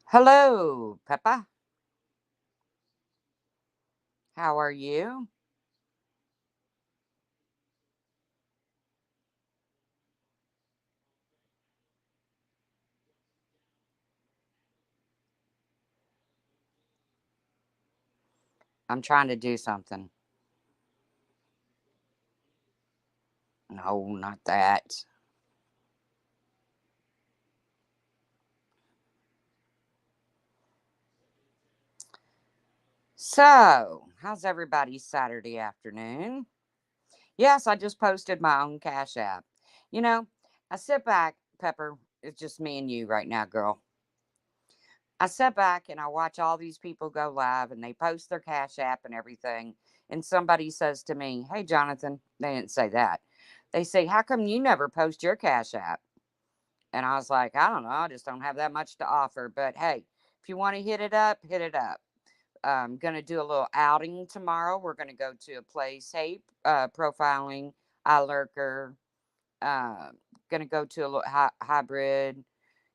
Hello, Peppa. How are you? I'm trying to do something. No, not that. So, how's everybody's Saturday afternoon? Yes, I just posted my own Cash App. You know, I sit back, Pepper, it's just me and you right now, girl. I sit back and I watch all these people go live and they post their Cash App and everything. And somebody says to me, "Hey, Jonathan," they didn't say that. They say, "How come you never post your Cash App?" And I was like, I don't know, I just don't have that much to offer. But hey, if you want to hit it up, hit it up. I'm going to do a little outing tomorrow. We're going to go to a place, hey, profiling, iLurker. Uh, going to go to a little hybrid.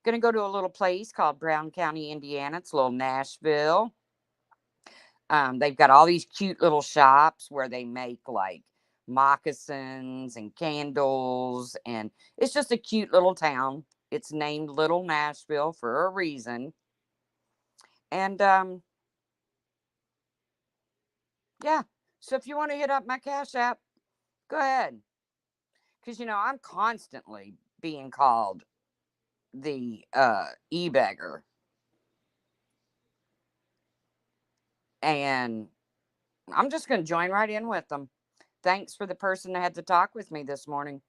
Going to go to a little place called Brown County, Indiana. It's a little Nashville. They've got all these cute little shops where they make like moccasins and candles, and it's just a cute little town. It's named Little Nashville for a reason. And yeah, so if you want to hit up my Cash App, go ahead. Because, I'm constantly being called the e beggar. And I'm just going to join right in with them. Thanks for the person that had to talk with me this morning.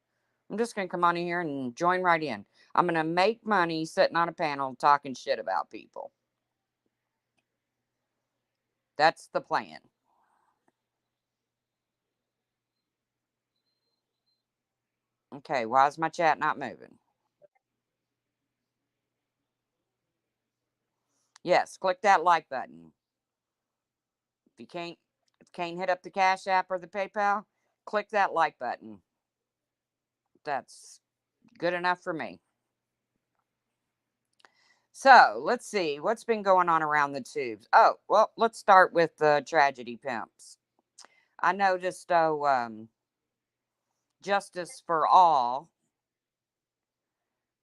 I'm just going to come on in here and join right in. I'm going to make money sitting on a panel talking shit about people. That's the plan. Okay, why is my chat not moving? Yes, click that like button. If you can't hit up the Cash App or the PayPal, click that like button. That's good enough for me. So let's see what's been going on around the tubes. Oh, well, let's start with the tragedy pimps. I noticed, Justice for All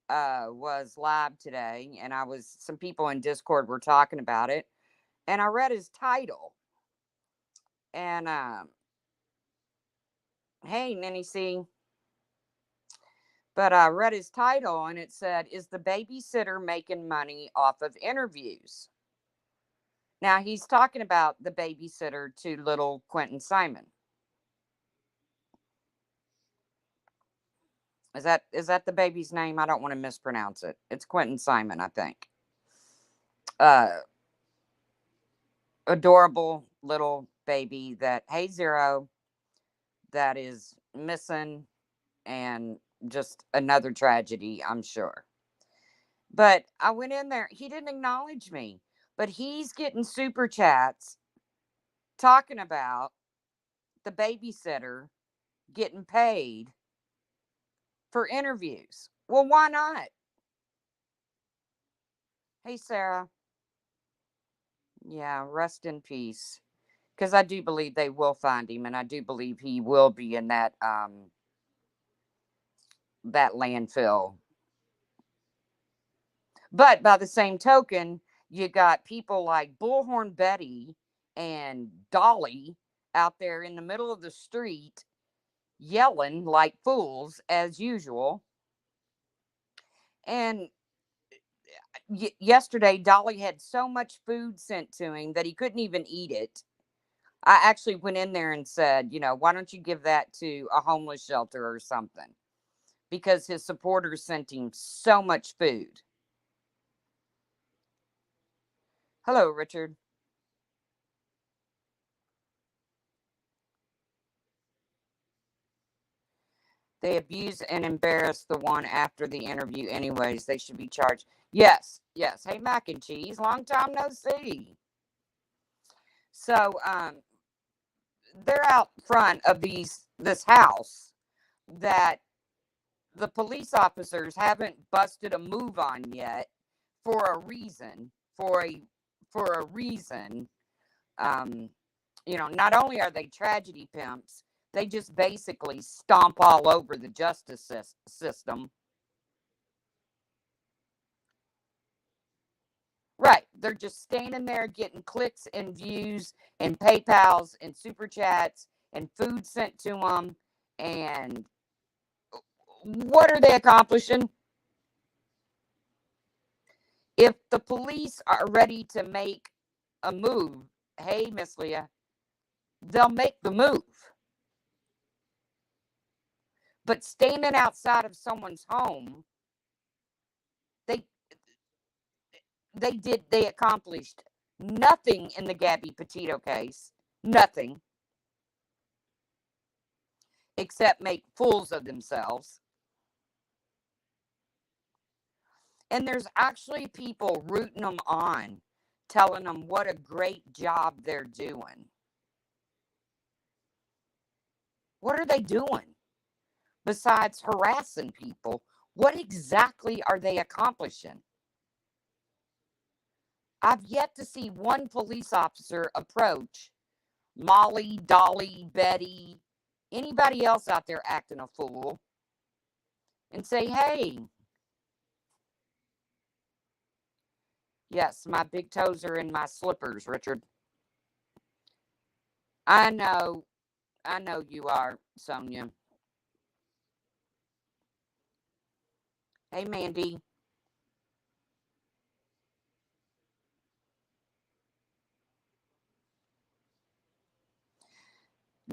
was live today, and some people in Discord were talking about it, and I read his title, and hey, Nanny C, but I read his title, and it said, "Is the babysitter making money off of interviews?" Now he's talking about the babysitter to little Quentin Simon. Is that the baby's name? I don't want to mispronounce it. It's Quentin Simon, I think. Uh, Adorable little baby that, hey, Zero, that is missing, and just another tragedy, I'm sure. But I went in there. He didn't acknowledge me, but he's getting super chats talking about the babysitter getting paid for interviews. Well, why not? Hey, Sarah. Yeah, rest in peace. Because I do believe they will find him, and I do believe he will be in that landfill. But by the same token, you got people like Bullhorn Betty and Dolly out there in the middle of the street yelling like fools as usual. And yesterday, Dolly had so much food sent to him that he couldn't even eat it. I actually went in there and said, why don't you give that to a homeless shelter or something? Because his supporters sent him so much food. Hello, Richard. They abuse and embarrass the one after the interview, anyways. They should be charged. Yes, yes. Hey, mac and cheese. Long time no see. So, they're out front of this house that the police officers haven't busted a move on yet for a reason. for a reason. Um, not only are they tragedy pimps, they just basically stomp all over the justice system. Right. They're just standing there getting clicks and views and PayPals and super chats and food sent to them. And what are they accomplishing? If the police are ready to make a move, hey, Miss Leah, they'll make the move. But standing outside of someone's home, they they accomplished nothing in the Gabby Petito case. Nothing except make fools of themselves. And there's actually people rooting them on, telling them what a great job they're doing. What are they doing besides harassing people? What exactly are they accomplishing? I've yet to see one police officer approach Molly, Dolly, Betty, anybody else out there acting a fool and say, hey, yes, my big toes are in my slippers, Richard. I know you are, Sonia. Hey, Mandy.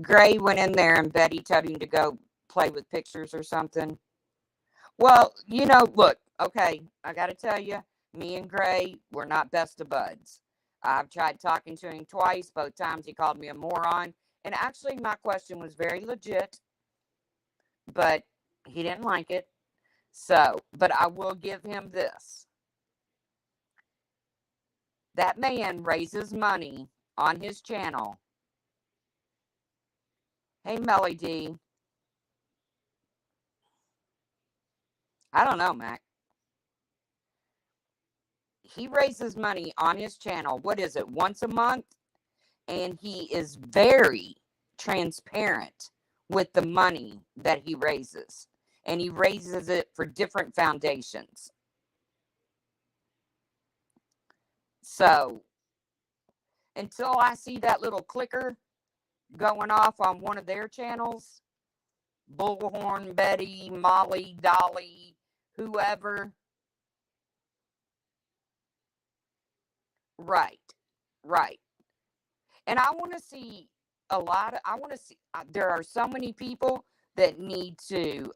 Gray went in there and Betty told him to go play with pictures or something. Well, look, okay, I got to tell you, me and Gray, we're not best of buds. I've tried talking to him twice. Both times he called me a moron. And actually, my question was very legit, but he didn't like it. So, but I will give him this. That man raises money on his channel. Hey, Melly D. I don't know, Mac. He raises money on his channel. What is it, once a month? And he is very transparent with the money that he raises. And he raises it for different foundations. So, until I see that little clicker going off on one of their channels, Bullhorn, Betty, Molly, Dolly, whoever. Right, right. And I want to see there are so many people that need to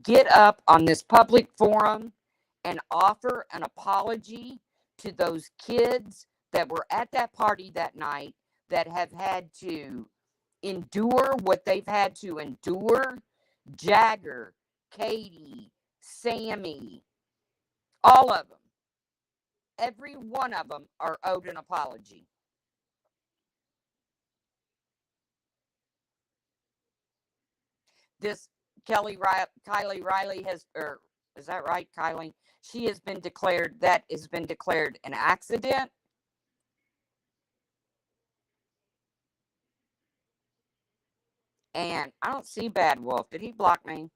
get up on this public forum and offer an apology to those kids that were at that party that night that have had to endure what they've had to endure. Jagger, Katie, Sammy, all of them. Every one of them are owed an apology. This Kylie Riley has, or is that right, Kylie? She has been declared, that has been declared an accident. And I don't see Bad Wolf. Did he block me?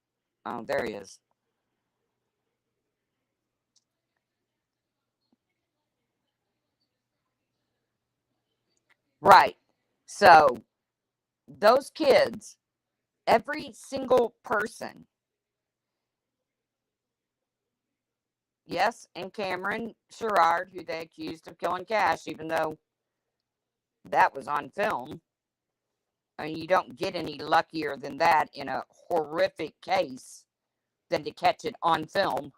Oh, there he is. Right. So those kids, every single person, yes, and Cameron Sherrard, who they accused of killing Cash, even though that was on film. I mean, you don't get any luckier than that in a horrific case than to catch it on film.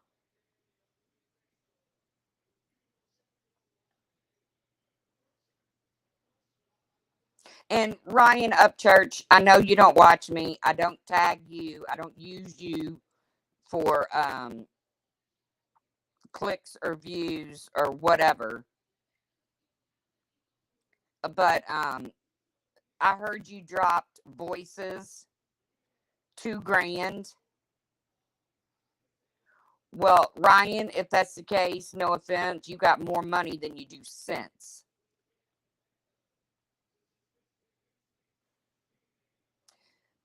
And Ryan Upchurch, I know you don't watch me. I don't tag you. I don't use you for clicks or views or whatever. But I heard you dropped Voices, $2,000. Well, Ryan, if that's the case, no offense, you got more money than you do sense.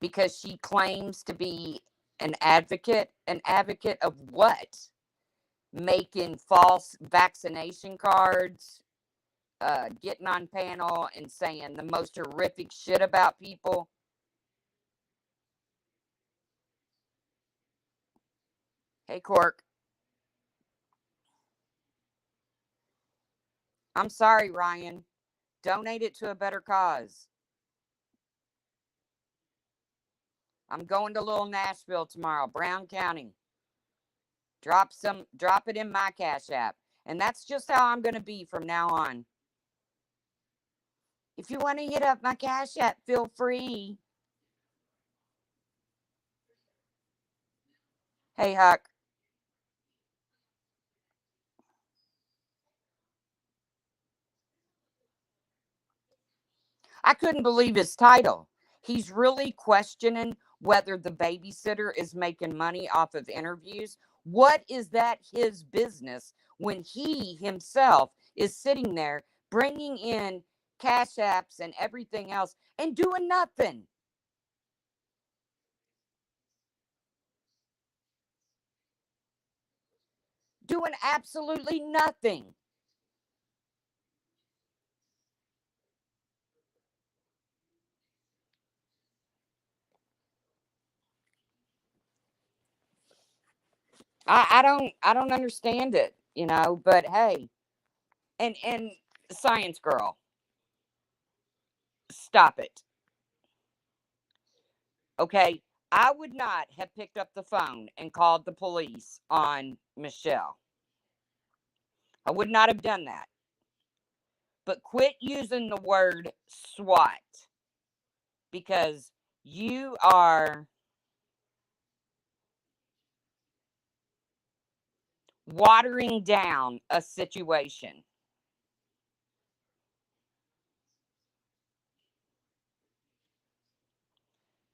Because she claims to be an advocate. An advocate of what? Making false vaccination cards, getting on panel and saying the most horrific shit about people. Hey, Cork. I'm sorry, Ryan. Donate it to a better cause. I'm going to Little Nashville tomorrow, Brown County. Drop it in my Cash App. And that's just how I'm going to be from now on. If you want to hit up my Cash App, feel free. Hey, Huck. I couldn't believe his title. He's really questioning whether the babysitter is making money off of interviews. What is that his business when he himself is sitting there bringing in cash apps and everything else and doing nothing? Doing absolutely nothing. I don't understand it, but hey, and science girl, stop it. Okay. I would not have picked up the phone and called the police on Michelle. I would not have done that. But quit using the word SWAT because you are watering down a situation.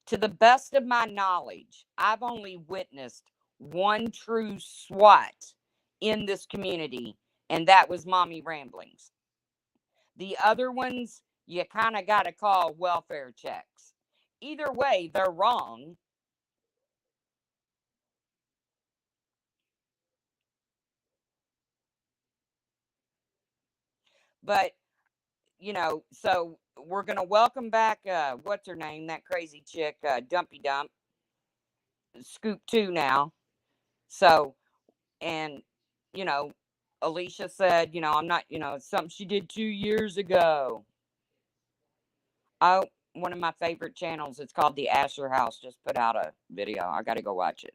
To the best of my knowledge, I've only witnessed one true SWAT in this community, and that was Mommy Ramblings. The other ones, you kind of got to call welfare checks. Either way, they're wrong. But, so we're going to welcome back, what's her name? That crazy chick, Dumpy Dump, Scoop 2 now. So, and, you know, Alicia said, I'm not, it's something she did 2 years ago. Oh, one of my favorite channels. It's called The Asher House. Just put out a video. I got to go watch it.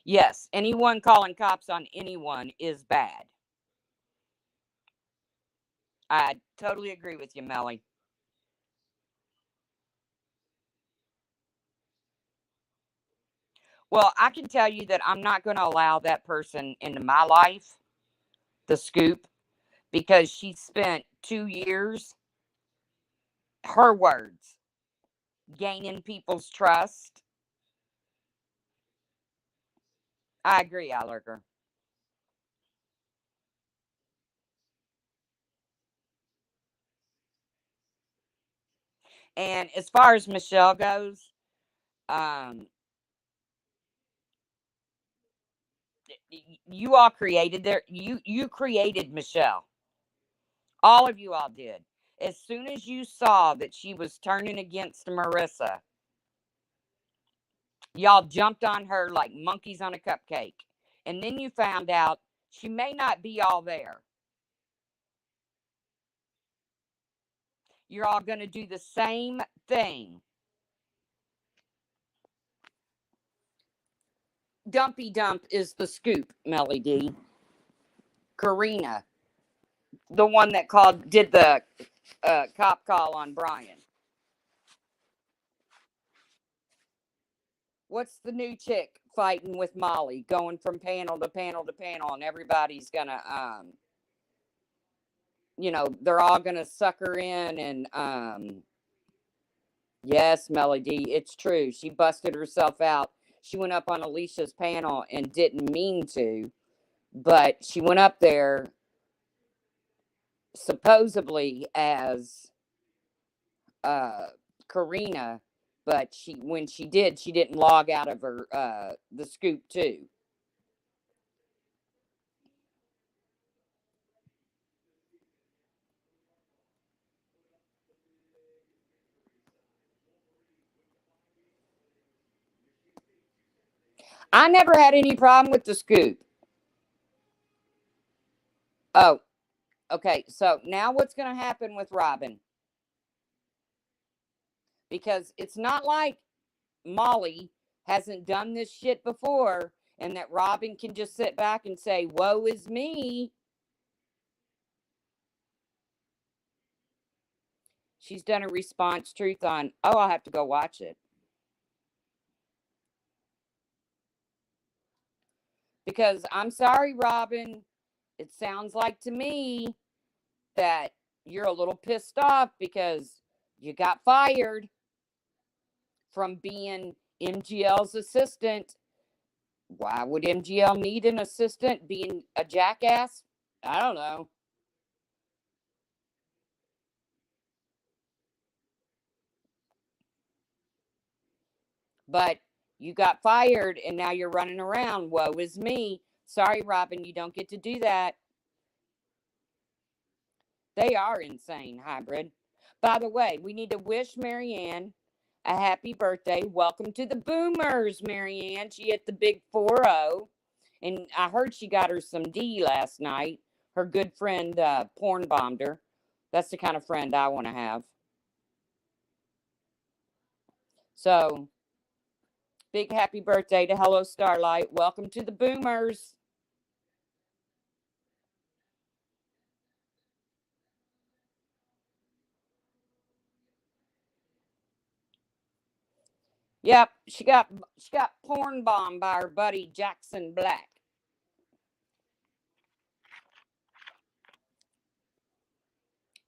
Yes, anyone calling cops on anyone is bad. I totally agree with you, Melly. Well, I can tell you that I'm not going to allow that person into my life, the scoop, because she spent 2 years, her words, gaining people's trust. I agree, Allerger. And as far as Michelle goes, um, you all created there. You created Michelle. All of you all did. As soon as you saw that she was turning against Marissa, y'all jumped on her like monkeys on a cupcake. And then you found out she may not be all there. You're all going to do the same thing. Dumpy Dump is the scoop, Melly D. Karina, the one that did the cop call on Brian. What's the new chick fighting with Molly, going from panel to panel to panel, and everybody's gonna, they're all gonna suck her in and Yes, Melody, it's true. She busted herself out. She went up on Alicia's panel and didn't mean to, but she went up there supposedly as uh Karina, but she when she did, she didn't log out of her the scoop too. I never had any problem with the scoop. Oh, okay. So now what's going to happen with Robin? Because it's not like Molly hasn't done this shit before and that Robin can just sit back and say, "Woe is me." She's done a response truth on, oh, I'll have to go watch it. Because I'm sorry, Robin. It sounds like to me that you're a little pissed off because you got fired from being MGL's assistant. Why would MGL need an assistant being a jackass? I don't know. But you got fired and now you're running around. Woe is me. Sorry, Robin, you don't get to do that. They are insane, hybrid. By the way, we need to wish Marianne a happy birthday. Welcome to the Boomers, Marianne. She hit the big 4-0. And I heard she got her some D last night. Her good friend porn bombed her. That's the kind of friend I want to have. So, big happy birthday to Hello Starlight. Welcome to the Boomers. Yep, she got porn bombed by her buddy Jackson Black.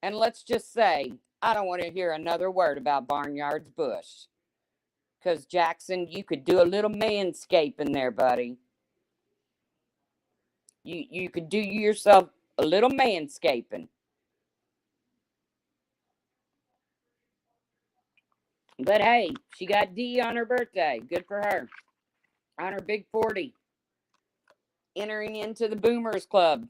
And let's just say, I don't want to hear another word about Barnyard's Bush. Because, Jackson, you could do a little manscaping there, buddy. You could do yourself a little manscaping. But hey, she got D on her birthday. Good for her. On her big 40. Entering into the Boomers Club.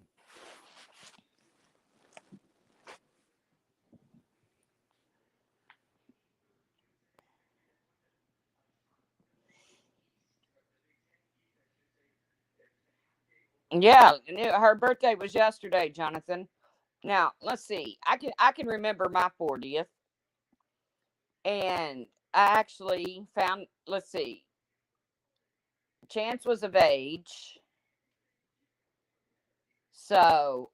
Yeah, her birthday was yesterday, Jonathan. Now, let's see. I can remember my 40th. And I actually found, let's see, Chance was of age. So,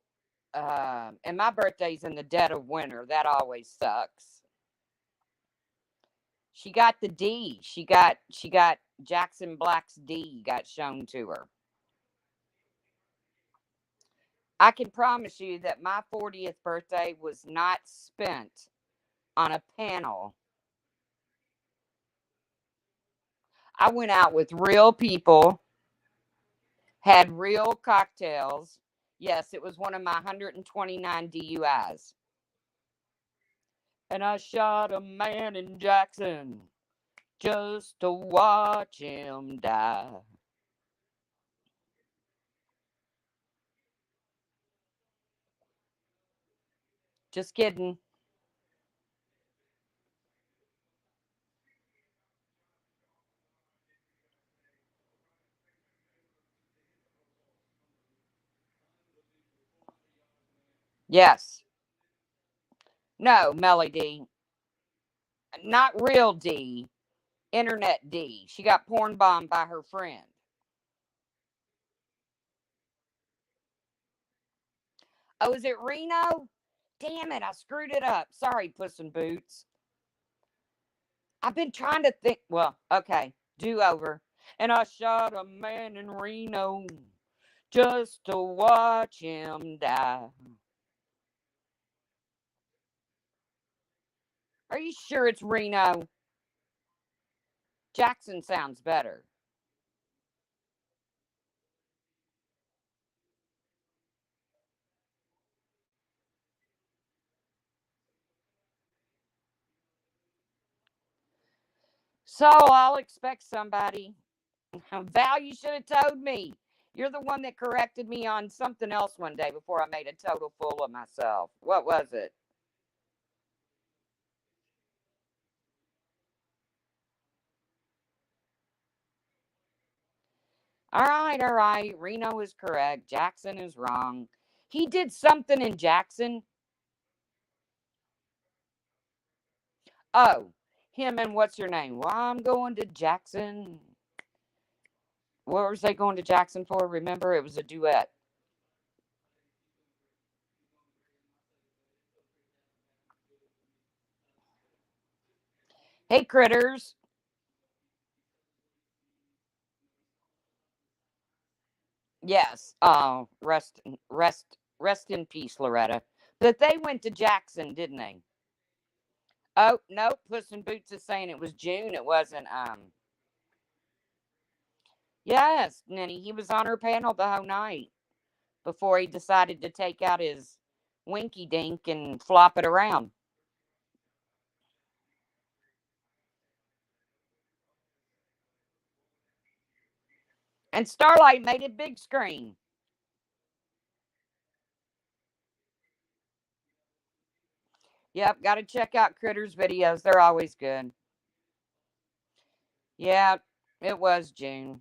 and my birthday's in the dead of winter. That always sucks. She got the D. She got Jackson Black's D got shown to her. I can promise you that my 40th birthday was not spent on a panel. I went out with real people, had real cocktails. Yes, it was one of my 129 DUIs. And I shot a man in Jackson just to watch him die. Just kidding. Yes. No, Melody. Not real D. Internet D. She got porn bombed by her friend. Oh, is it Reno? Damn it, I screwed it up. Sorry, Puss in Boots. I've been trying to think. Well, okay. Do over. And I shot a man in Reno just to watch him die. Are you sure it's Reno? Jackson sounds better. So I'll expect somebody. Val, you should have told me. You're the one that corrected me on something else one day before I made a total fool of myself. What was it? All right, all right. Reno is correct. Jackson is wrong. He did something in Jackson. Oh, him and what's your name? Well, I'm going to Jackson. What was they going to Jackson for? Remember, it was a duet. Hey, critters. Yes. Oh, rest in peace, Loretta. But they went to Jackson, didn't they? Oh, nope. Puss in Boots is saying it was June. It wasn't. Yes, Nenny. He was on her panel the whole night before he decided to take out his winky dink and flop it around. And Starlight made it big screen. Yep, got to check out Critters videos. They're always good. Yeah, it was June.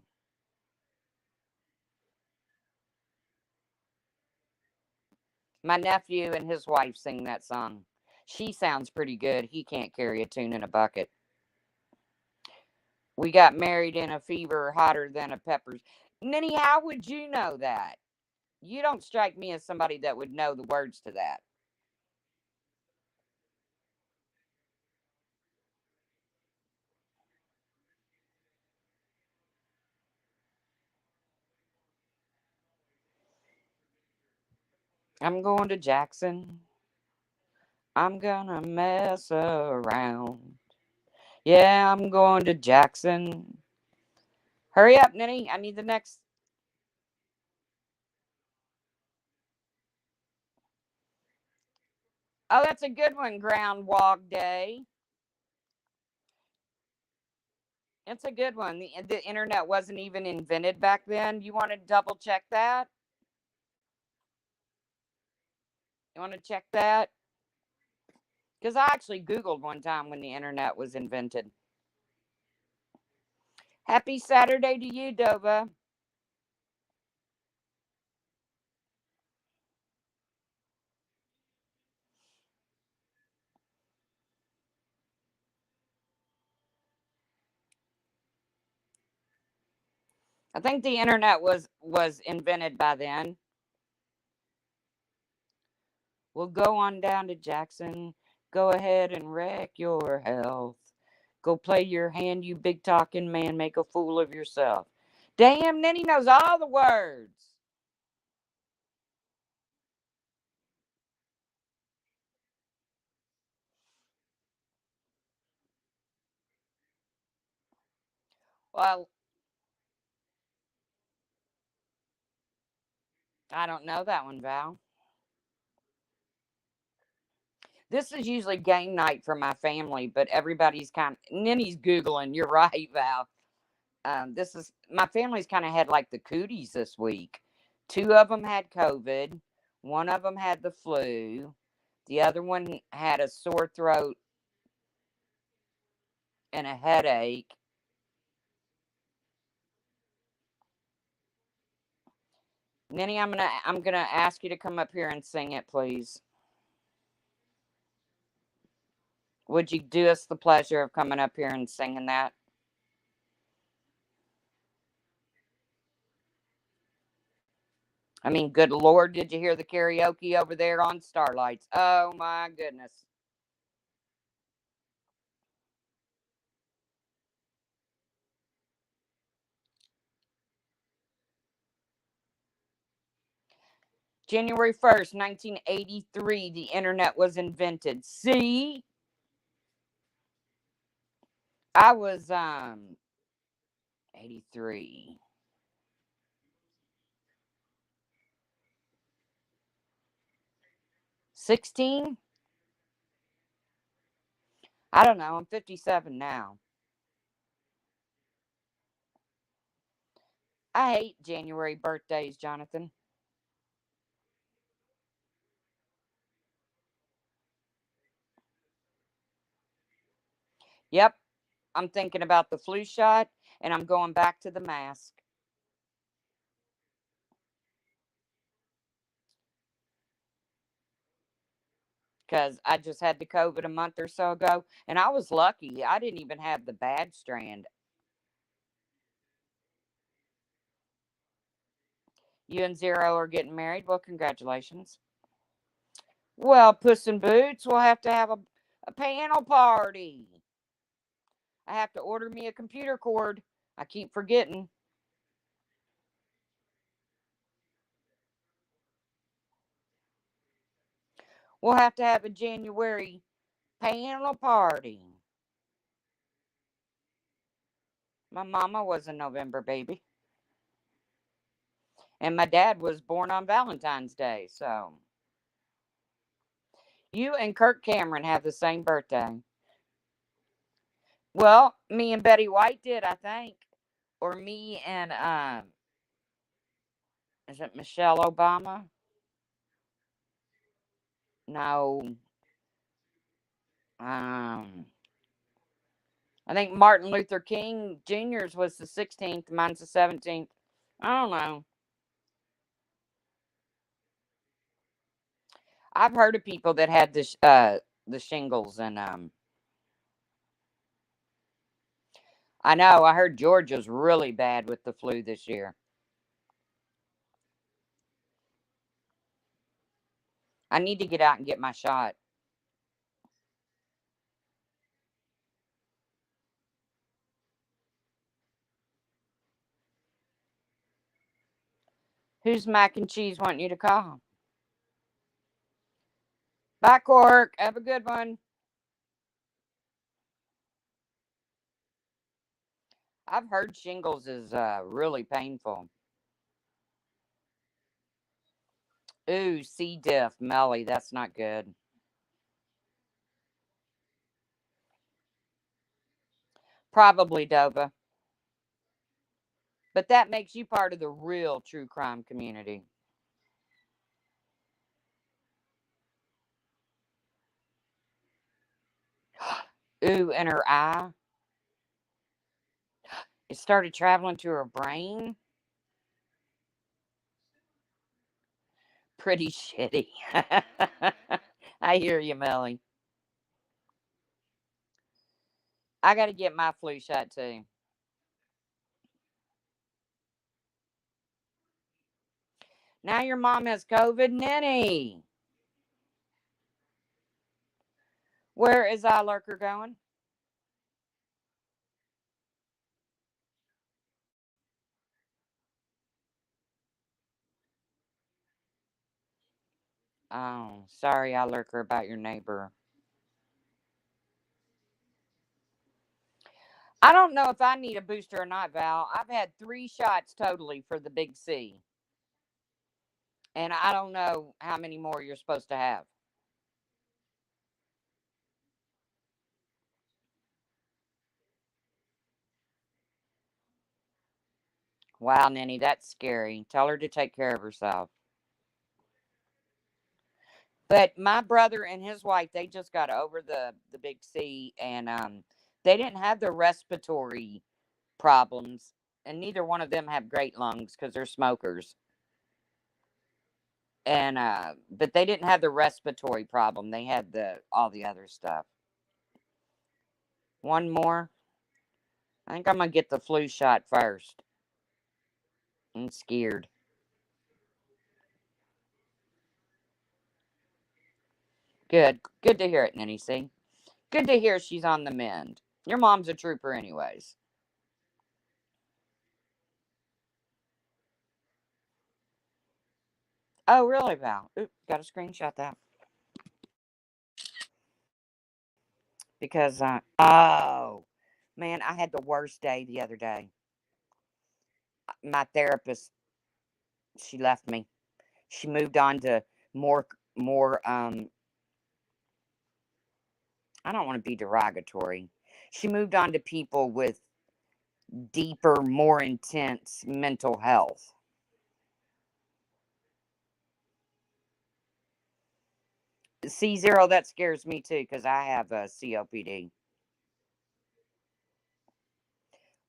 My nephew and his wife sing that song. She sounds pretty good. He can't carry a tune in a bucket. We got married in a fever hotter than a pepper's. Ninny, how would you know that? You don't strike me as somebody that would know the words to that. I'm going to Jackson. I'm gonna mess around. Yeah, I'm going to Jackson. Hurry up, Ninny. I need the next. Oh, that's a good one, Groundhog Day. It's a good one. The internet wasn't even invented back then. You want to double check that? You want to check that? Because I actually Googled one time when the internet was invented. Happy Saturday to you, Dova. I think the internet was invented by then. We'll go on down to Jackson. Go ahead and wreck your health. Go play your hand, you big talking man. Make a fool of yourself. Damn, Nenny knows all the words. Well, I don't know that one, Val. This is usually game night for my family, but everybody's kind of Nenny's Googling. You're right, Val. This is my family's kind of had like the cooties this week. Two of them had COVID. One of them had the flu. The other one had a sore throat and a headache. Nenny, I'm gonna ask you to come up here and sing it, please. Would you do us the pleasure of coming up here and singing that? I mean, good Lord, did you hear the karaoke over there on Starlights? Oh my goodness. January 1st, 1983, the internet was invented. See? I was 83. 16? I don't know. I'm 57 now. I hate January birthdays, Jonathan. Yep, I'm thinking about the flu shot and I'm going back to the mask because I just had the COVID a month or so ago and I was lucky. I didn't even have the bad strand. You and Zero are getting married. Well, congratulations. Well, Puss in Boots, we'll have to have a panel party. I have to order me a computer cord. I keep forgetting. We'll have to have a January panel party. My mama was a November baby, and my dad was born on Valentine's Day. So you and Kirk Cameron have the same birthday. Well, me and Betty White did, I think, or me and is it Michelle Obama? No, um, I think Martin Luther King Jr.'s was the 16th. Mine's the 17th. I don't know. I've heard of people that had the shingles, and I know I heard Georgia's really bad with the flu this year. I need to get out and get my shot. Who's mac and cheese wanting you to call? Bye, Cork. Have a good one. I've heard shingles is really painful. Ooh, C. diff, Melly. That's not good. Probably Dova. But that makes you part of the real true crime community. Ooh, in her eye. It started traveling to her brain. Pretty shitty. I hear you, Melly. I got to get my flu shot too. Now your mom has COVID, Nenny. Where is Lurker going? Oh, sorry, Lurker, about your neighbor. I don't know if I need a booster or not, Val. I've had 3 shots totally for the big C. And I don't know how many more you're supposed to have. Wow, Nenny, that's scary. Tell her to take care of herself. But my brother and his wife, they just got over the big C, and they didn't have the respiratory problems, and neither one of them have great lungs because they're smokers. And but they didn't have the respiratory problem. They had the all the other stuff. One more. I think I'm gonna get the flu shot first. I'm scared. Good. Good to hear it, Nanny C. Good to hear she's on the mend. Your mom's a trooper anyways. Oh, really, Val? Oop, gotta screenshot that. Because oh man, I had the worst day the other day. my therapist, she left me. She moved on to more. I don't want to be derogatory. She moved on to people with deeper, more intense mental health. C0, that scares me too because I have a COPD.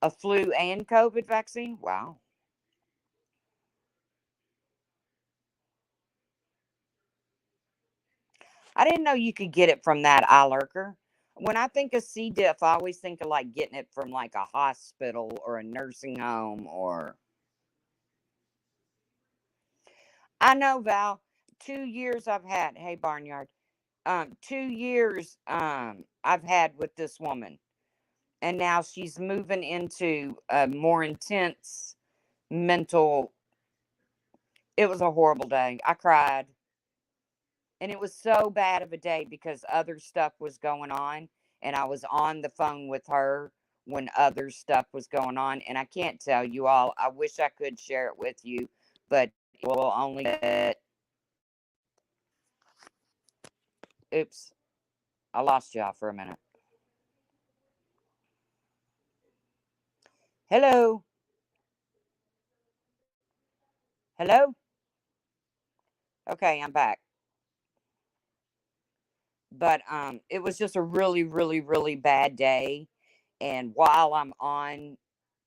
A flu and COVID vaccine? Wow. I didn't know you could get it from that eye lurker. When I think of C. diff, I always think of like getting it from like a hospital or a nursing home or. I know, Val. 2 years I've had. Hey, Barnyard. 2 years I've had with this woman, and now she's moving into a more intense mental. It was a horrible day. I cried. And it was so bad of a day because other stuff was going on. And I was on the phone with her when other stuff was going on. And I can't tell you all. I wish I could share it with you, but it will only get. Oops. I lost y'all for a minute. Hello. Hello. Okay, I'm back. But it was just a really, really, really bad day. And while I'm on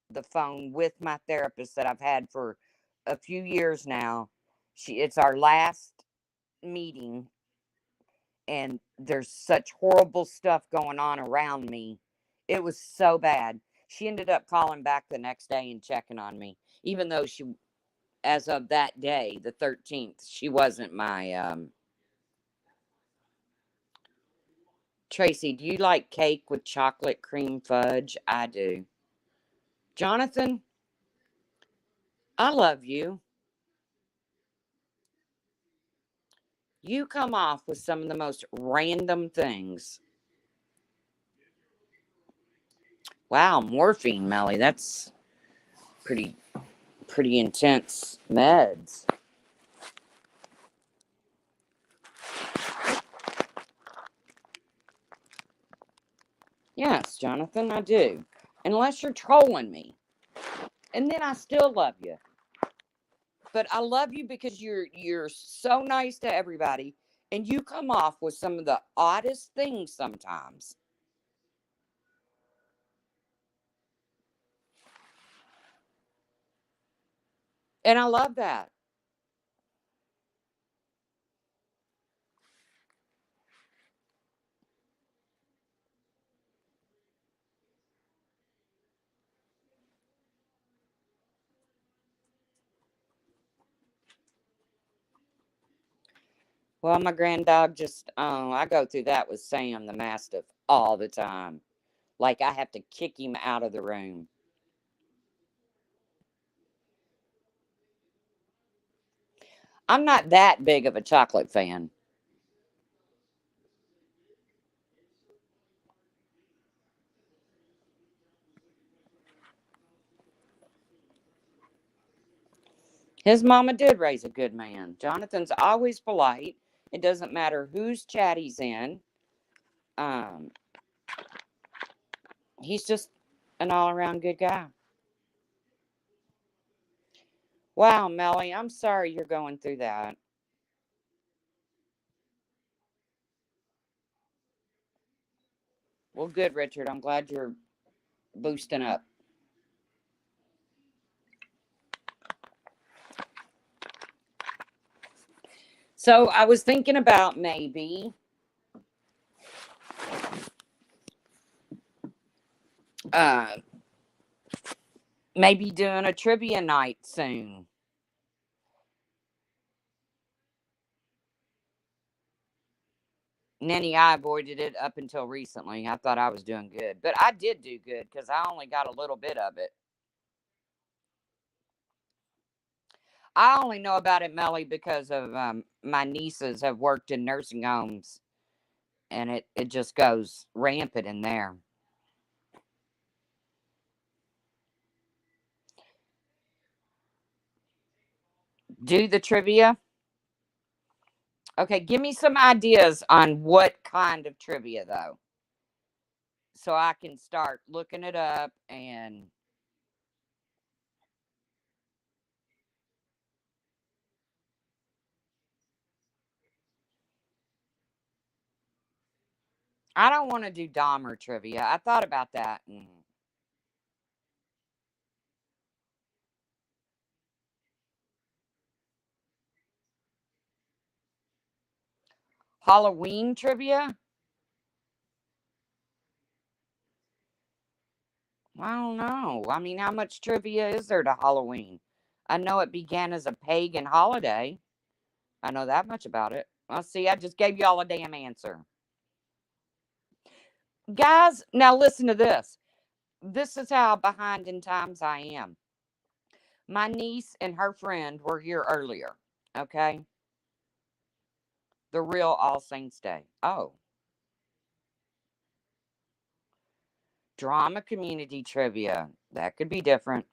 the phone with my therapist that I've had for a few years now, it's our last meeting, and there's such horrible stuff going on around me. It was so bad. She ended up calling back the next day and checking on me, even though she, as of that day, the 13th, she wasn't my Tracy, do you like cake with chocolate cream fudge? I do. Jonathan, I love you. You come off with some of the most random things. Wow, morphine, Melly. That's pretty pretty intense meds. Yes, Jonathan, I do. Unless you're trolling me. And then I still love you. But I love you because you're so nice to everybody and you come off with some of the oddest things sometimes. And I love that. Well, my grand dog just, oh, I go through that with Sam, the Mastiff, all the time. Like I have to kick him out of the room. I'm not that big of a chocolate fan. His mama did raise a good man. Jonathan's always polite. It doesn't matter whose chat he's in. Um, he's just an all around good guy. Wow, Melly, I'm sorry you're going through that. Well, good, Richard. I'm glad you're boosting up. So I was thinking about uh, maybe doing a trivia night soon. Nanny, I avoided it up until recently. I thought I was doing good, but I did do good because I only got a little bit of it. I only know about it, Melly, because of my nieces have worked in nursing homes, and it just goes rampant in there. Do the trivia. Okay, give me some ideas on what kind of trivia though, so I can start looking it up. And I don't want to do Dahmer trivia. I thought about that. And Halloween trivia. I don't know. I mean, how much trivia is there to Halloween? I know it began as a pagan holiday. I know that much about it. Well, see, I just gave y'all a damn answer. Guys, now listen to this. This is how behind in times I am. My niece and her friend were here earlier. Okay. The real All Saints Day. Oh, drama community trivia. That could be different.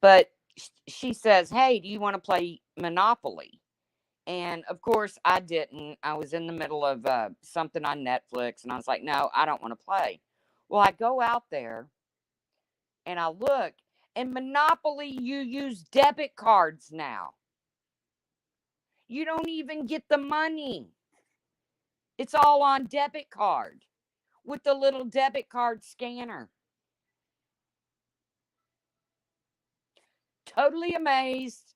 But she says, "Hey, do you want to play Monopoly?" And of course, I didn't. I was in the middle of something on Netflix, and I was like, "No, I don't want to play." Well, I go out there and I look, and Monopoly, you use debit cards now. You don't even get the money. It's all on debit card with the little debit card scanner. Totally amazed.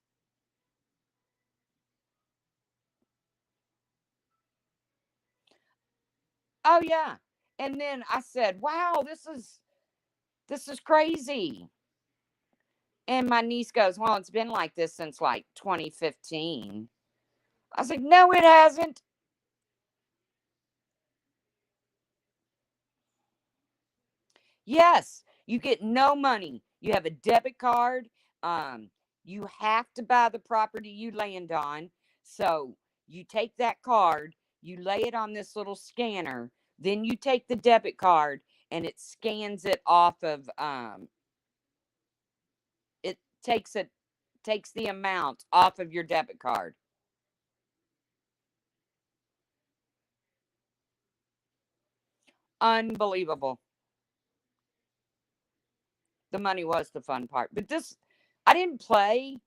Oh yeah. And then I said, "Wow, this is crazy." And my niece goes, "Well, it's been like this since like 2015." I was like, "No, it hasn't." Yes, you get no money. You have a debit card. Um, you have to buy the property you land on. So you take that card, you lay it on this little scanner, then you take the debit card and it scans it off of it takes the amount off of your debit card. Unbelievable. The money was the fun part. But this I didn't play,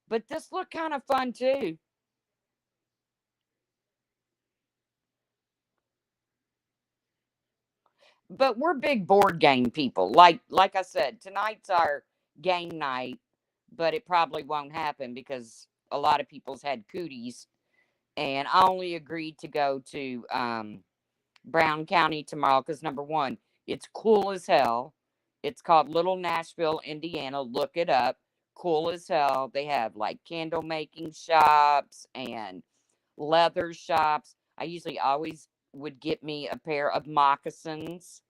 but this looked kind of fun too. But we're big board game people. Like I said, tonight's our game night, but it probably won't happen because a lot of people's had cooties. And I only agreed to go to Brown County tomorrow because number one, it's cool as hell. It's called Little Nashville, Indiana. Look it up. Cool as hell. They have like candle making shops and leather shops. I usually always would get me a pair of moccasins.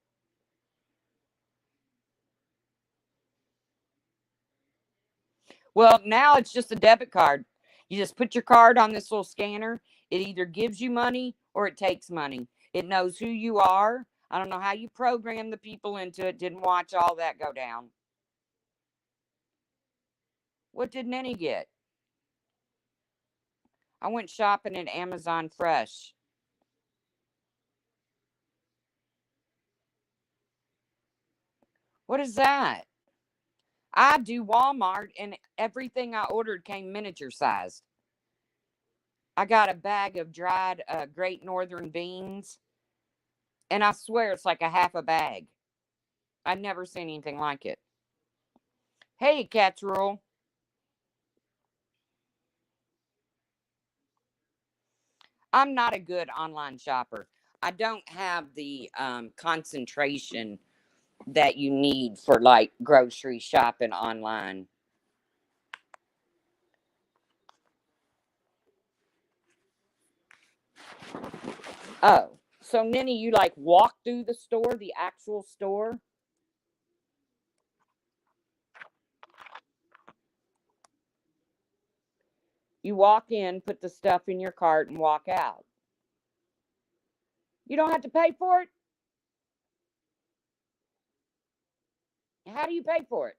Well, now it's just a debit card. You just put your card on this little scanner. It either gives you money or it takes money. It knows who you are. I don't know how you program the people into it. Didn't watch all that go down. What did Nenny get? I went shopping at Amazon Fresh. What is that? I do Walmart and everything I ordered came miniature sized. I got a bag of dried Great Northern beans, and I swear it's like a half a bag. I've never seen anything like it. Hey, Cat's Rule. I'm not a good online shopper. I don't have the concentration that you need for like grocery shopping online. Oh, so Ninny, you like walk through the store, the actual store? You walk in, put the stuff in your cart, and walk out. You don't have to pay for it. How do you pay for it?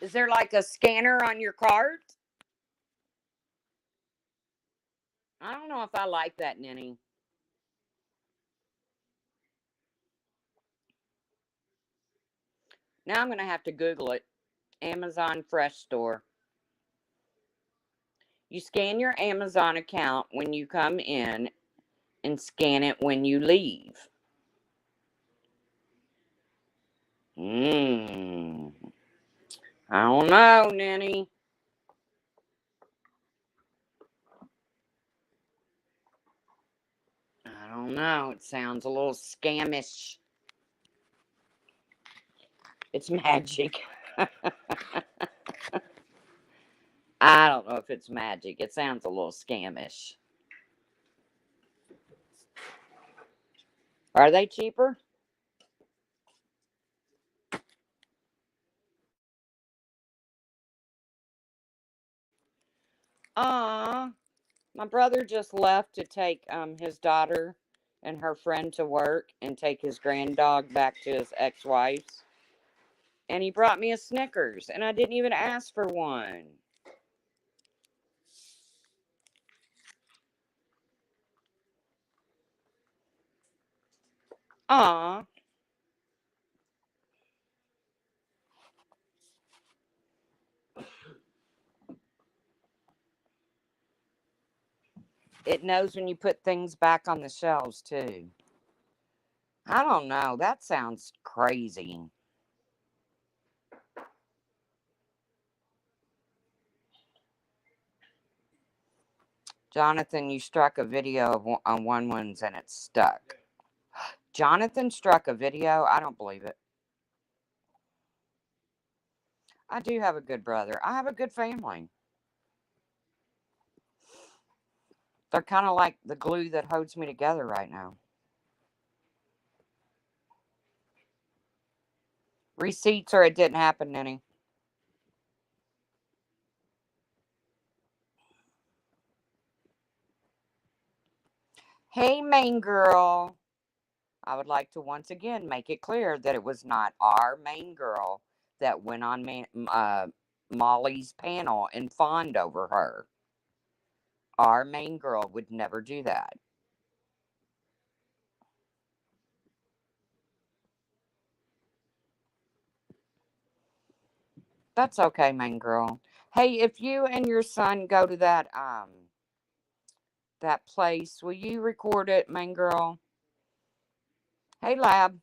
Is there like a scanner on your cart? I don't know if I like that, Ninny. Now I'm going to have to Google it. Amazon Fresh Store. You scan your Amazon account when you come in and scan it when you leave. Mmm. I don't know, Ninny. I don't know. It sounds a little scamish. It's magic. I don't know if it's magic. It sounds a little scamish. Are they cheaper? Ah, my brother just left to take his daughter and her friend to work and take his grand dog back to his ex-wife's. And he brought me a Snickers, and I didn't even ask for one. Ah, it knows when you put things back on the shelves too. I don't know. That sounds crazy. Jonathan, you struck a video on one ones and it's stuck. Jonathan struck a video? I don't believe it. I do have a good brother. I have a good family. They're kind of like the glue that holds me together right now. Receipts or it didn't happen any. Hey, main girl. I would like to once again make it clear that it was not our main girl that went on Molly's panel and fawned over her. Our main girl would never do that. That's okay, main girl. Hey, if you and your son go to that place, will you record it, main girl? Hey, lab.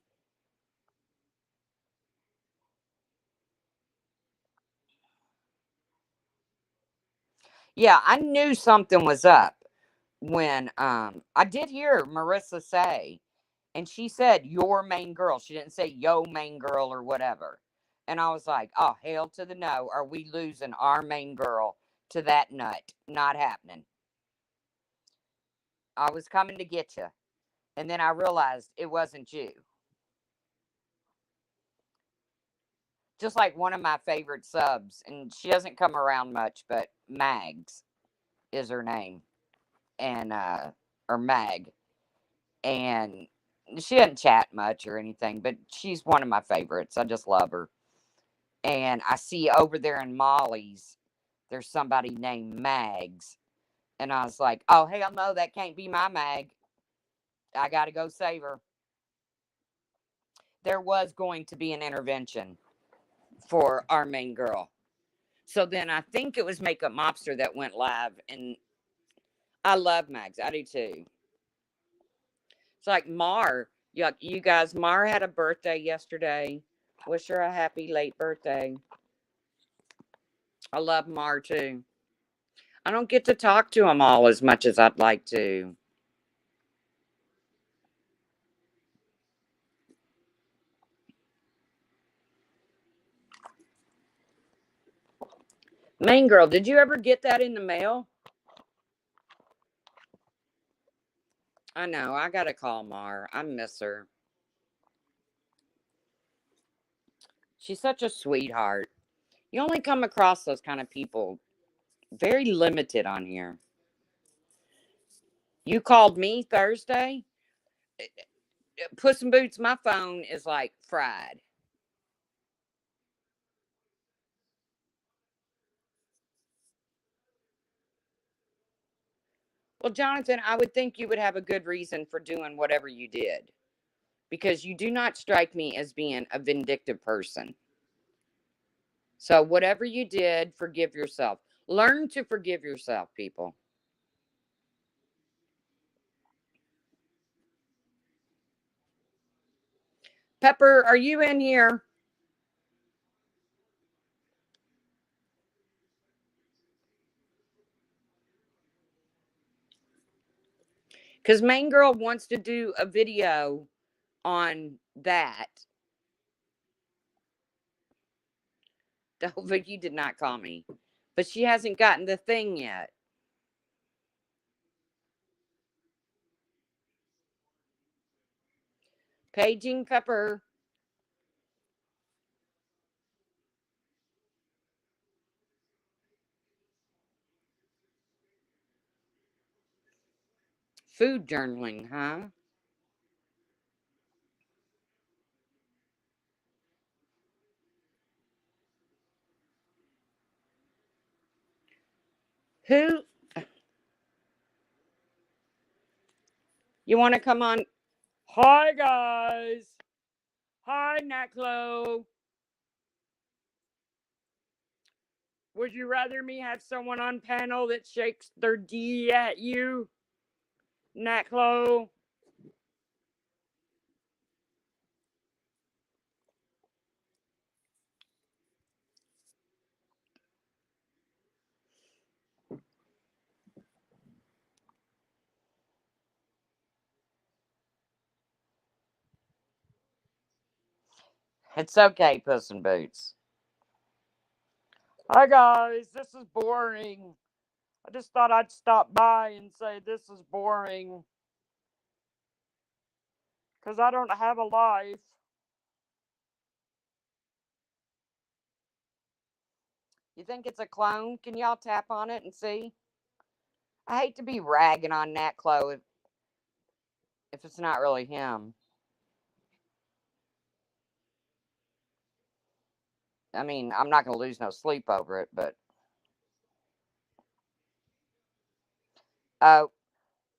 Yeah, I knew something was up when I did hear Marissa say, and she said your main girl. She didn't say yo main girl or whatever. And I was like, oh, hail to the no. Are we losing our main girl to that nut? Not happening. I was coming to get you. And then I realized it wasn't you. Just like one of my favorite subs, and she doesn't come around much, but Mags is her name. And or Mag. And she doesn't chat much or anything, but she's one of my favorites. I just love her. And I see over there in Molly's, there's somebody named Mags. And I was like, oh, hell no, that can't be my Mag. I got to go save her. There was going to be an intervention for our main girl. So then I think it was Makeup Mobster that went live. And I love Mags. I do too. It's like Mar. You guys, Mar had a birthday yesterday. Wish her a happy late birthday. I love Mar too. I don't get to talk to them all as much as I'd like to. Main girl, did you ever get that in the mail? I know. I gotta call Mar. I miss her. She's such a sweetheart. You only come across those kind of people very limited on here. You called me Thursday? Puss in Boots, my phone is like fried. Well, Jonathan, I would think you would have a good reason for doing whatever you did because you do not strike me as being a vindictive person. So, whatever you did, forgive yourself. Learn to forgive yourself, people. Pepper, are you in here? Because Main Girl wants to do a video on that. But you did not call me. But she hasn't gotten the thing yet. Paging Pepper. Food journaling, huh? Who? You want to come on? Hi, guys. Hi, Natclo. Would you rather me have someone on panel that shakes their D at you, Natclo? It's okay, Puss in Boots. Hi, guys. This is boring. I just thought I'd stop by and say this is boring because I don't have a life. You think it's a clone? Can y'all tap on it and see? I hate to be ragging on Natclo if it's not really him. I mean, I'm not going to lose no sleep over it, but oh,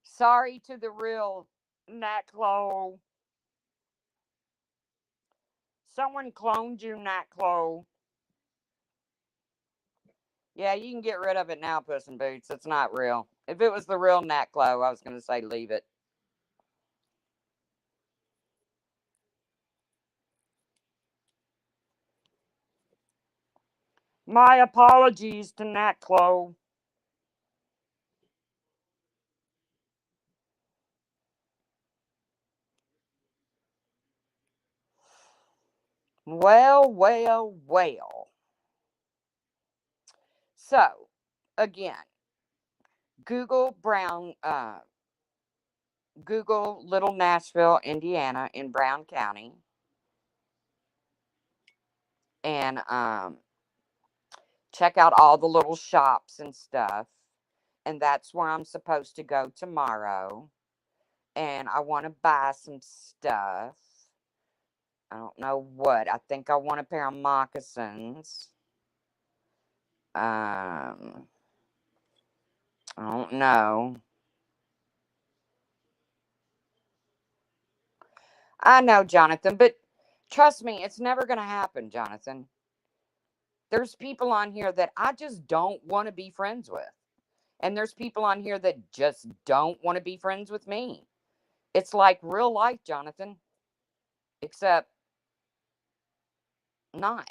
sorry to the real Natclo. Someone cloned you, Natclo. Yeah, you can get rid of it now, Puss in Boots. It's not real. If it was the real Natclo, I was going to say leave it. My apologies to Natclo. Well, well, well. So, again, Google Brown, Google Little Nashville, Indiana, in Brown County, and check out all the little shops and stuff. And that's where I'm supposed to go tomorrow. And I want to buy some stuff. I don't know what. I think I want a pair of moccasins. I don't know. I know, Jonathan, but trust me, it's never going to happen, Jonathan. There's people on here that I just don't want to be friends with. And there's people on here that just don't want to be friends with me. It's like real life, Jonathan, except not.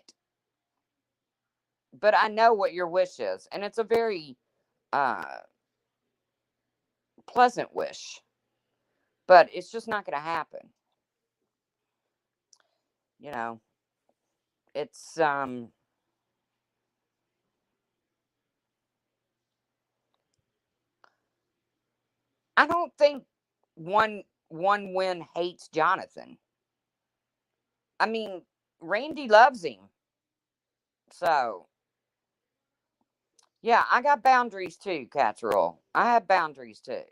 But I know what your wish is, and it's a very uh, pleasant wish, but it's just not going to happen. You know, it's I don't think one win hates Jonathan. I mean, Randy loves him. So, yeah, I got boundaries too, Catherall. I have boundaries too.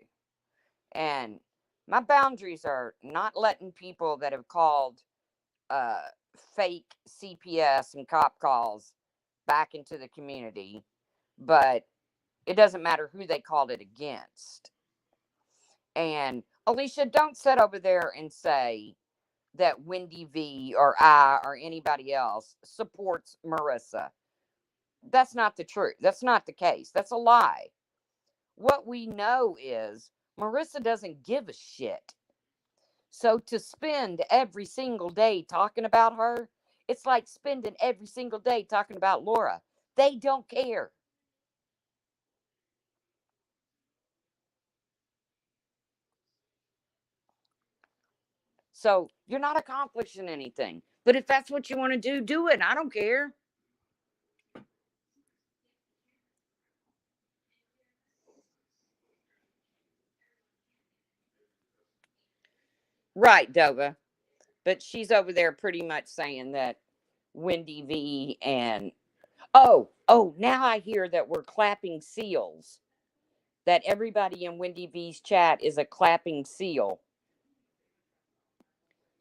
And my boundaries are not letting people that have called uh, fake CPS and cop calls back into the community, but it doesn't matter who they called it against. And Alicia, don't sit over there and say that Wendy V or I or anybody else supports Marissa. That's not the truth. That's not the case. That's a lie. What we know is Marissa doesn't give a shit. So to spend every single day talking about her, it's like spending every single day talking about Laura. They don't care. So you're not accomplishing anything. But if that's what you want to do, do it. I don't care. Right, Dova. But she's over there pretty much saying that Wendy V and now I hear that we're clapping seals. That everybody in Wendy V's chat is a clapping seal.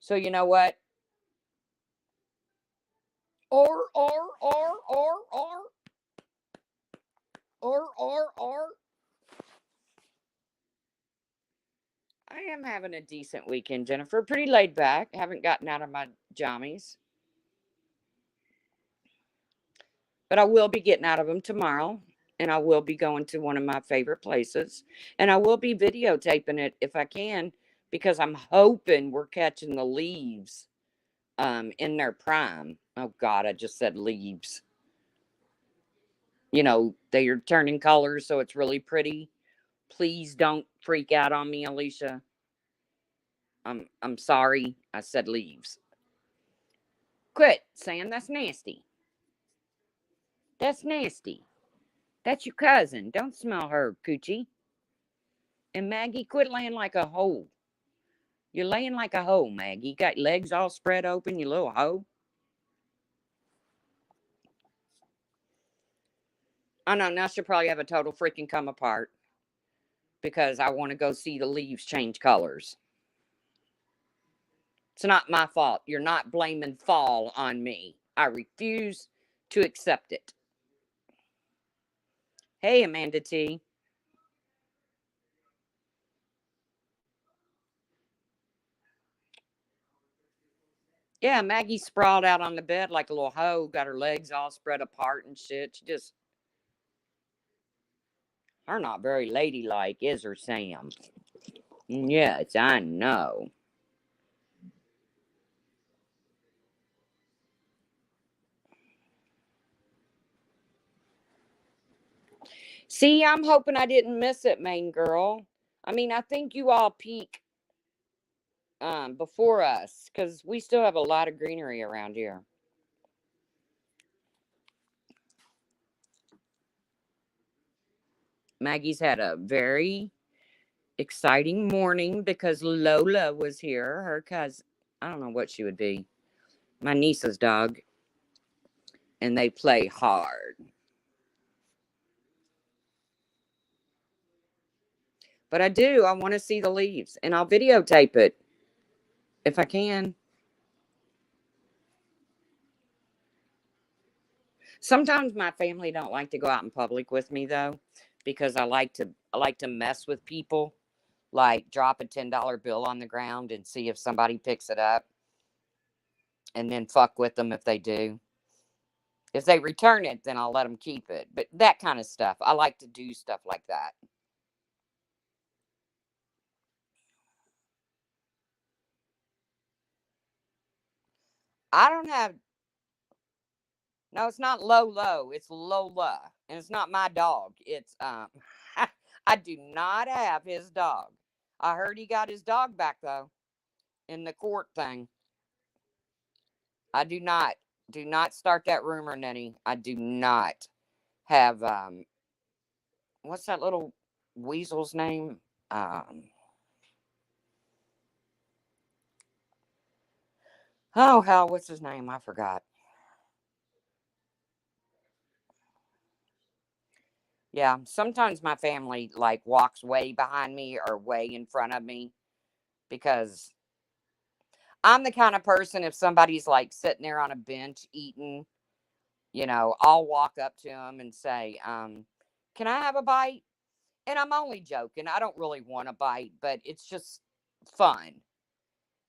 So you know what? Or. I am having a decent weekend, Jennifer. Pretty laid back. Haven't gotten out of my jammies. But I will be getting out of them tomorrow. And I will be going to one of my favorite places. And I will be videotaping it if I can, because I'm hoping we're catching the leaves in their prime. Oh God, I just said leaves. They are turning colors, so it's really pretty. Please don't freak out on me, Alicia. I'm sorry. I said leaves. Quit saying that's nasty. That's nasty. That's your cousin. Don't smell her coochie. And Maggie, quit laying like a hoe. You're laying like a hoe, Maggie. You got legs all spread open, you little hoe. I know, now she'll probably have a total freaking come apart because I want to go see the leaves change colors. It's not my fault. You're not blaming fall on me. I refuse to accept it. Hey, Amanda T. Yeah, Maggie sprawled out on the bed like a little hoe, got her legs all spread apart and shit. She just, her not very ladylike, is her, Sam? Yes, I know. See, I'm hoping I didn't miss it, main girl. I mean, I think you all peak before us because we still have a lot of greenery around here. Maggie's had a very exciting morning because Lola was here. Her cousin, I don't know what she would be, my niece's dog, and they play hard. But I do. I want to see the leaves, and I'll videotape it if I can. Sometimes my family don't like to go out in public with me though, because I like to mess with people, like drop a $10 bill on the ground and see if somebody picks it up, and then fuck with them if they do. If they return it, then I'll let them keep it. But that kind of stuff, I like to do stuff like that. I don't have No, it's not Lolo. It's Lola, and it's not my dog. It's I do not have his dog. I heard he got his dog back though in the court thing. I do not. Do not start that rumor, Nenny. I do not have what's that little weasel's name? Um oh hell, what's his name? I forgot. Yeah, sometimes my family like walks way behind me or way in front of me because I'm the kind of person, if somebody's like sitting there on a bench eating, I'll walk up to them and say, "Can I have a bite?" And I'm only joking. I don't really want to bite, but it's just fun.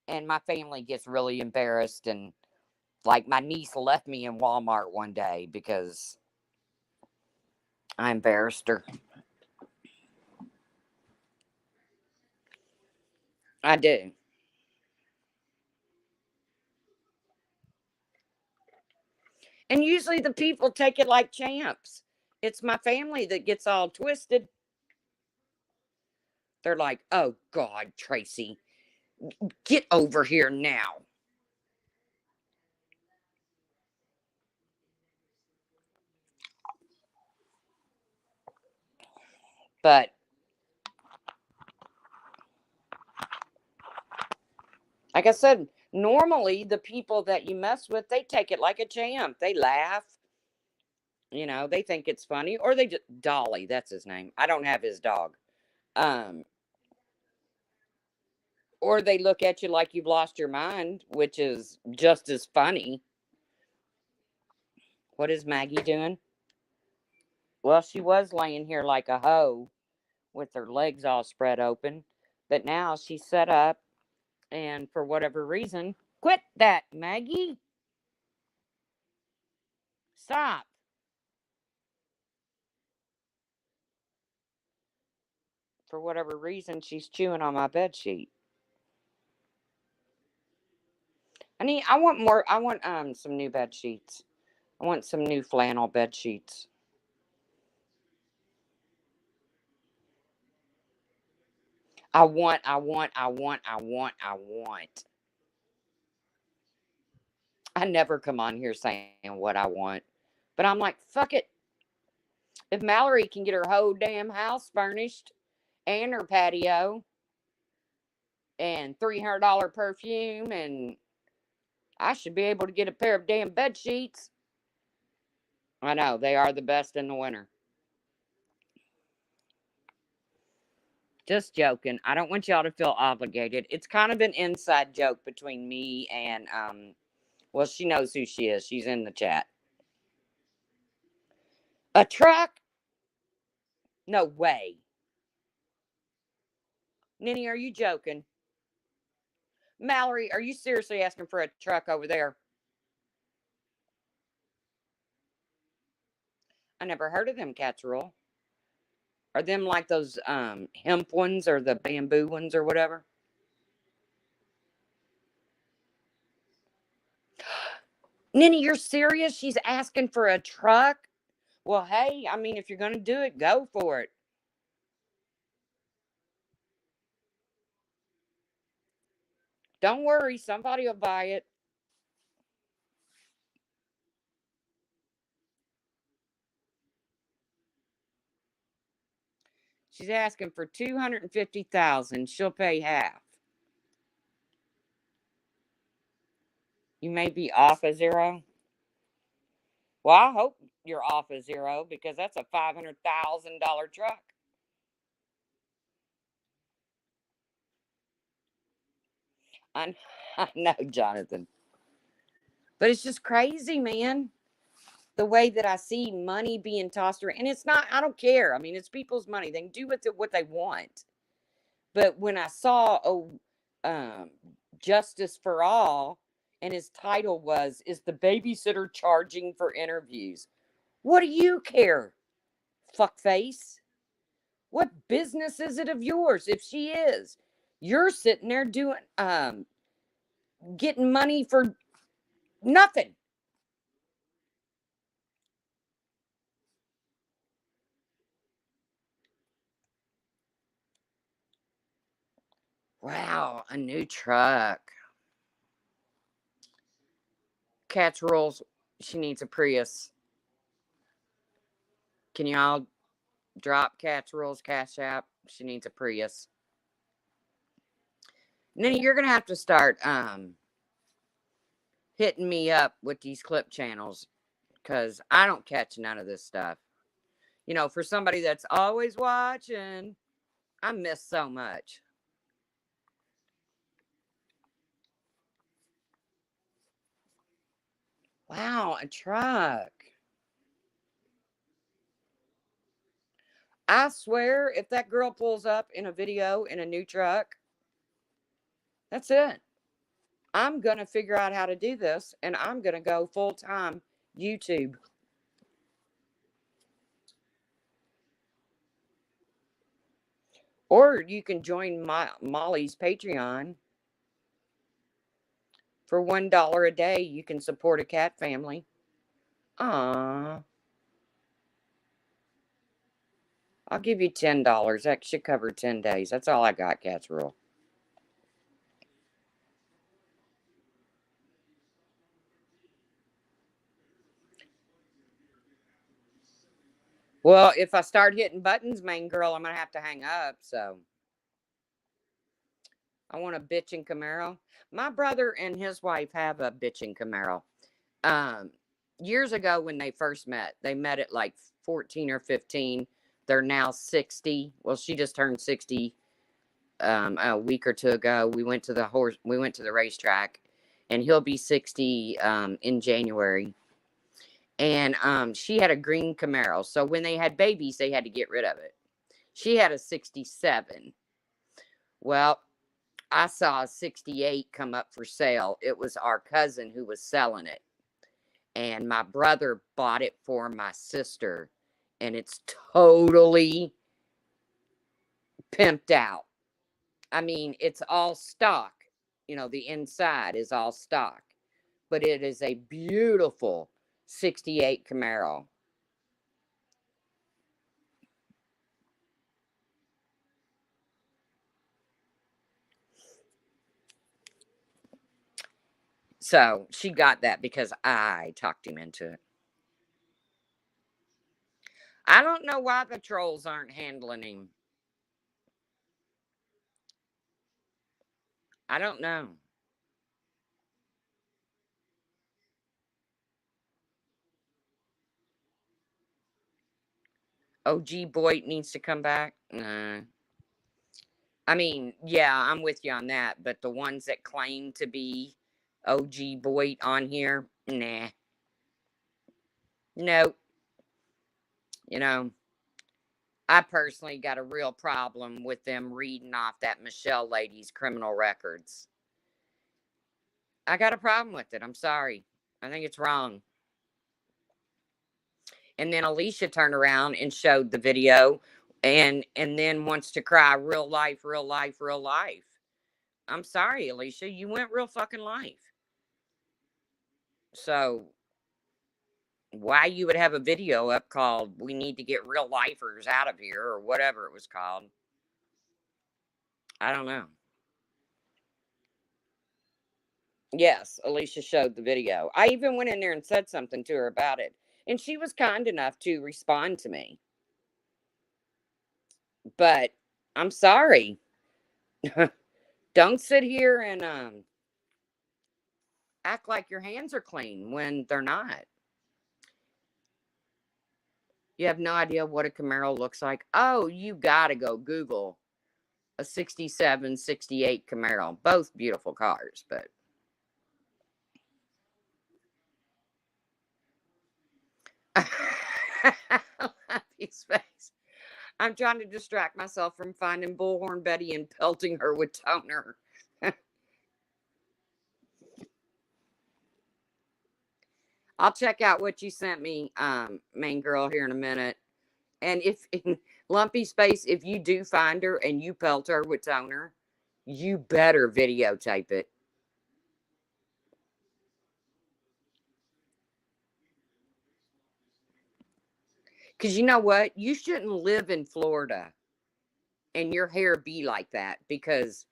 And my family gets really embarrassed. And like my niece left me in Walmart one day because I embarrassed her. I do. And usually the people take it like champs. It's my family that gets all twisted. They're like, oh God, Tracy, get over here now. But like I said, normally the people that you mess with, they take it like a champ. They laugh, they think it's funny, or they just Dolly, that's his name. I don't have his dog. Um, or they look at you like you've lost your mind, which is just as funny. What is Maggie doing? Well, she was laying here like a hoe with her legs all spread open, but now she's set up, and for whatever reason, quit that, Maggie. Stop. For whatever reason, she's chewing on my bed sheet. I want more. I want some new bed sheets. I want some new flannel bed sheets. I want. I never come on here saying what I want. But I'm like, fuck it. If Mallory can get her whole damn house furnished and her patio and $300 perfume, and I should be able to get a pair of damn bed sheets. I know, they are the best in the winter. Just joking. I don't want y'all to feel obligated. It's kind of an inside joke between me and well, she knows who she is. She's in the chat. A truck? No way. Ninny, are you joking? Mallory, are you seriously asking for a truck over there? I never heard of them casserole. Are them like those hemp ones or the bamboo ones or whatever? Ninny, you're serious? She's asking for a truck? Well, hey, I mean, if you're gonna do it, go for it. Don't worry, somebody will buy it. She's asking for 250,000. She'll pay half. You may be off a zero. Well, I hope you're off a zero because that's a $500,000 truck. I, I know, Jonathan. But it's just crazy, man. The way that I see money being tossed around. And it's not, I don't care. I mean, it's people's money. They can do with it what they want. But when I saw, um, Justice for All, and his title was, Is the Babysitter Charging for Interviews? What do you care, fuckface? What business is it of yours if she is? You're sitting there doing, getting money for nothing. Wow, a new truck. Catch rolls. She needs a Prius. Can y'all drop Catch rolls cash app? She needs a Prius. And then you're gonna have to start hitting me up with these clip channels because I don't catch none of this stuff. For somebody that's always watching, I miss so much. Wow, a truck. I swear, if that girl pulls up in a video in a new truck, that's it. I'm going to figure out how to do this and I'm going to go full time YouTube. Or you can join Molly's Patreon. For $1 a day, you can support a cat family. Aww. I'll give you $10. That should cover 10 days. That's all I got, Cat's Rule. Well, if I start hitting buttons, main girl, I'm going to have to hang up. So I want a bitchin' Camaro. My brother and his wife have a bitchin' Camaro. Um, Years ago when they met at like 14 or 15. They're now 60. Well, she just turned 60 a week or two ago. We went to the racetrack, and he'll be 60 in January. And she had a green Camaro. So when they had babies, they had to get rid of it. She had a 67. Well, I saw a 68 come up for sale. It was our cousin who was selling it. And my brother bought it for my sister. And it's totally pimped out. I mean, it's all stock. You know, the inside is all stock. But it is a beautiful 68 Camaro. So she got that because I talked him into it. I don't know why the trolls aren't handling him. I don't know. OG Boyd needs to come back. Nah. I mean, yeah, I'm with you on that. But the ones that claim to be OG Boyd on here, nah. No. You know, I personally got a real problem with them reading off that Michelle lady's criminal records. I got a problem with it. I'm sorry. I think it's wrong. And then Alicia turned around and showed the video and then wants to cry real life, real life, real life. I'm sorry, Alicia, you went real fucking life. So why you would have a video up called "We Need to Get Real Lifers Out of Here" or whatever it was called, I don't know. Yes, Alicia showed the video. I even went in there and said something to her about it, and she was kind enough to respond to me. But I'm sorry. Don't sit here and act like your hands are clean when they're not. You have no idea what a Camaro looks like. Oh, you gotta go Google a 67, 68 Camaro. Both beautiful cars, but happy space. I'm trying to distract myself from finding Bullhorn Betty and pelting her with toner. I'll check out what you sent me, main girl, here in a minute. And if in Lumpy Space, if you do find her and you pelt her with toner, you better videotape it. Because you know what? You shouldn't live in Florida and your hair be like that because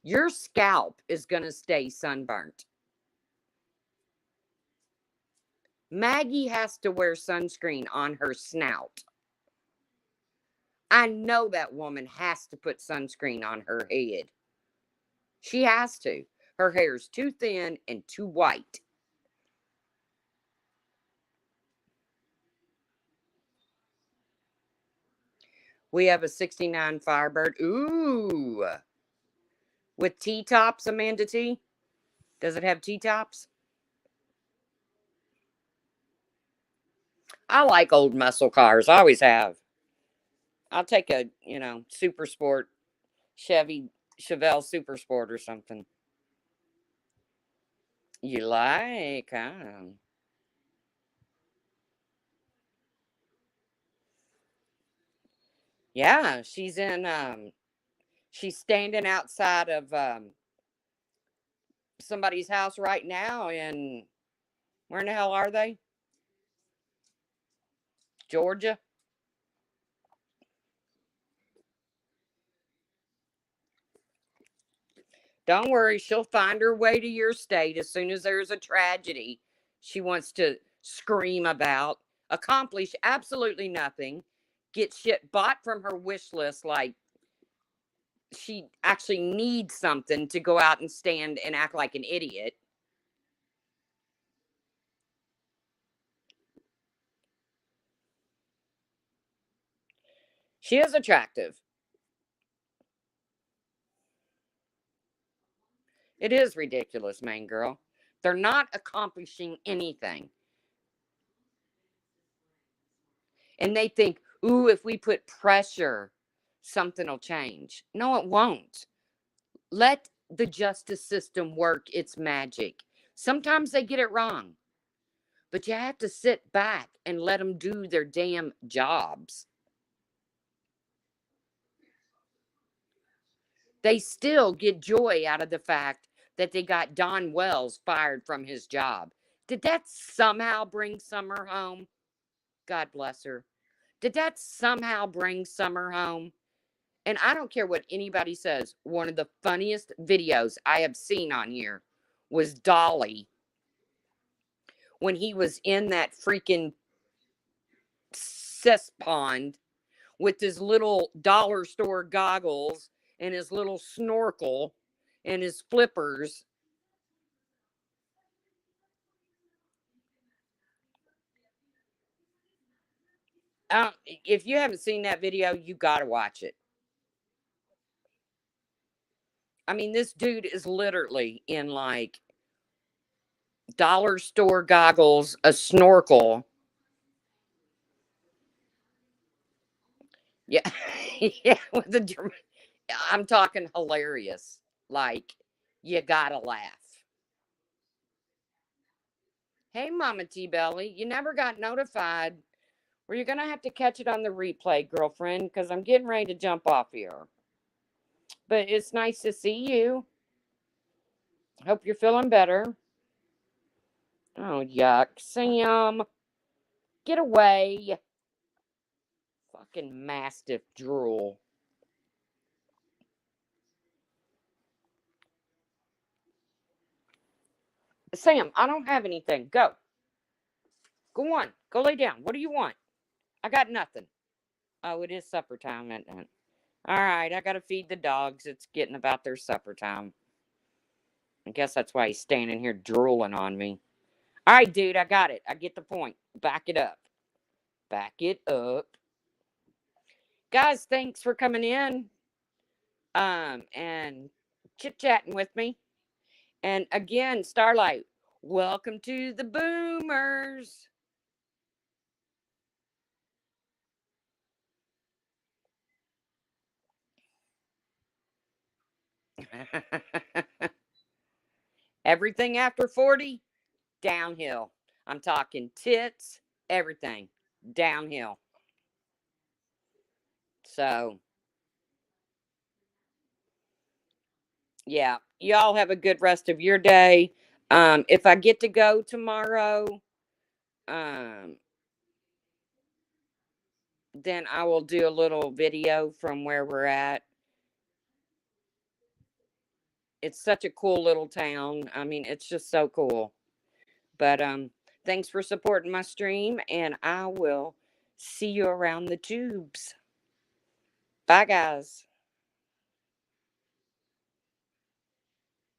your scalp is going to stay sunburnt. Maggie has to wear sunscreen on her snout. I know that woman has to put sunscreen on her head. She has to. Her hair's too thin and too white. We have a 69 Firebird. Ooh. With T-tops, Amanda T? Does it have T-tops? I like old muscle cars. I always have. I'll take a, super sport, Chevelle super sport or something. You like, yeah, she's standing outside of somebody's house right now in, where in the hell are they? Georgia. Don't worry, she'll find her way to your state as soon as there's a tragedy she wants to scream about, accomplish absolutely nothing, get shit bought from her wish list like she actually needs something to go out and stand and act like an idiot. She is attractive. It is ridiculous, main girl. They're not accomplishing anything. And they think, ooh, if we put pressure, something will change. No, it won't. Let the justice system work its magic. Sometimes they get it wrong, but you have to sit back and let them do their damn jobs. They still get joy out of the fact that they got Don Wells fired from his job. Did that somehow bring Summer home? God bless her. Did that somehow bring Summer home? And I don't care what anybody says, one of the funniest videos I have seen on here was Dolly when he was in that freaking cess pond with his little dollar store goggles and his little snorkel and his flippers. If you haven't seen that video, you got to watch it. I mean, this dude is literally in like dollar store goggles, a snorkel. Yeah. Yeah. I'm talking hilarious. Like, you got to laugh. Hey, Mama T Belly, you never got notified. Well, you're going to have to catch it on the replay, girlfriend, because I'm getting ready to jump off here. But it's nice to see you. Hope you're feeling better. Oh, yuck. Sam, get away. Fucking mastiff drool. Sam, I don't have anything. Go. Go on. Go lay down. What do you want? I got nothing. Oh, it is supper time. All right, I got to feed the dogs. It's getting about their supper time. I guess that's why he's standing here drooling on me. All right, dude, I got it. I get the point. Back it up. Back it up. Guys, thanks for coming in and chit-chatting with me. And again, Starlight, welcome to the Boomers. Everything after 40, downhill. I'm talking tits, everything, downhill. So, yeah, y'all have a good rest of your day. If I get to go tomorrow, um, then I will do a little video from where we're at. It's such a cool little town. I mean, it's just so cool. But thanks for supporting my stream, and I will see you around the tubes. Bye, guys.